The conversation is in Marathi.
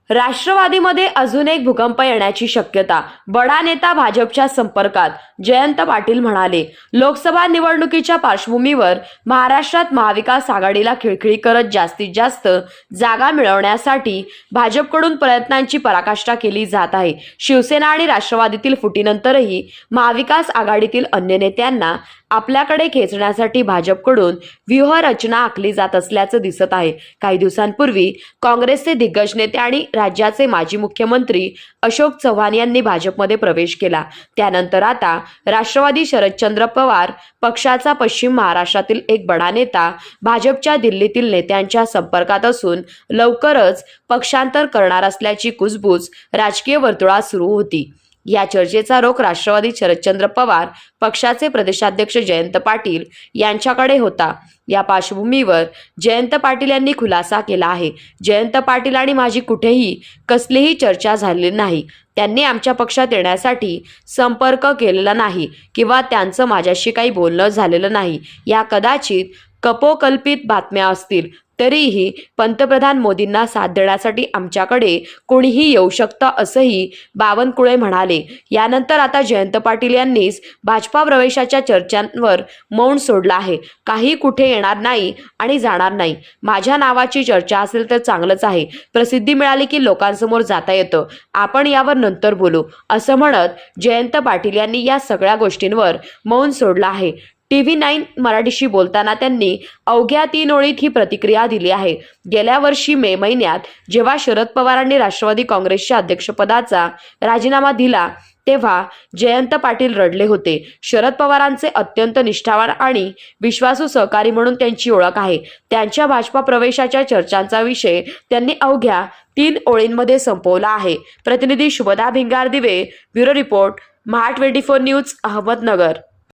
राष्ट्रवादीमध्ये अजून एक भूकंप येण्याची शक्यता. बडा नेता भाजपच्या संपर्कात, जयंत पाटील म्हणाले. लोकसभा निवडणुकीच्या पार्श्वभूमीवर महाराष्ट्रात महाविकास आघाडीला खिळखिळी करत जास्तीत जास्त जागा मिळवण्यासाठी भाजपकडून प्रयत्नांची पराकाष्ठा केली जात आहे. शिवसेना आणि राष्ट्रवादीतील फुटीनंतरही महाविकास आघाडीतील अन्य नेत्यांना आपल्याकडे खेचण्यासाठी भाजपकडून व्यूहरचना आखली जात असल्याचं दिसत आहे. काही दिवसांपूर्वी काँग्रेसचे दिग्गज नेते आणि राज्याचे माजी मुख्यमंत्री अशोक चव्हाण यांनी भाजपमध्ये प्रवेश केला. त्यानंतर आता राष्ट्रवादी शरदचंद्र पवार पक्षाचा पश्चिम महाराष्ट्रातील एक बडा नेता भाजपच्या दिल्लीतील नेत्यांच्या संपर्कात असून लवकरच पक्षांतर करणार असल्याची कुजबूज राजकीय वर्तुळात सुरू होती. या चर्चेचा रोख राष्ट्रवादी शरदचंद्र पवार पक्षाचे प्रदेशाध्यक्ष जयंत पाटील यांच्याकडे होता. या पार्श्वभूमीवर जयंत पाटील यांनी खुलासा केला आहे. जयंत पाटील आणि माझी कुठेही कसलीही चर्चा झालेली नाही. त्यांनी आमच्या पक्षात येण्यासाठी संपर्क केलेला नाही किंवा त्यांचं माझ्याशी काही बोलणं झालेलं नाही. या कदाचित कपोकल्पित बातम्या असतील. तरीही पंतप्रधान मोदींना साथ देण्यासाठी आमच्याकडे कोणीही येऊ शकतं असंही बावनकुळे म्हणाले. यानंतर आता जयंत पाटील यांनीच भाजपा प्रवेशाच्या चर्चांवर मौन सोडलं आहे. काही कुठे येणार नाही आणि जाणार नाही. माझ्या नावाची चर्चा असेल तर चांगलंच आहे. प्रसिद्धी मिळाली की लोकांसमोर जाता येतं. आपण यावर नंतर बोलू असं म्हणत जयंत पाटील यांनी या सगळ्या गोष्टींवर मौन सोडलं आहे. TV9 मराठीशी बोलताना त्यांनी अवघ्या 3 ओळीत ही प्रतिक्रिया दिली आहे. गेल्या वर्षी मे महिन्यात जेव्हा शरद पवारांनी राष्ट्रवादी काँग्रेसच्या अध्यक्षपदाचा राजीनामा दिला तेव्हा जयंत पाटील रडले होते. शरद पवारांचे अत्यंत निष्ठावान आणि विश्वासू सहकारी म्हणून त्यांची ओळख आहे. त्यांच्या भाजपा प्रवेशाच्या चर्चांचा विषय त्यांनी अवघ्या 3 ओळींमध्ये संपवला आहे. प्रतिनिधी शुभदा भिंगार दिवे, ब्युरो रिपोर्ट, महा 24 न्यूज, अहमदनगर.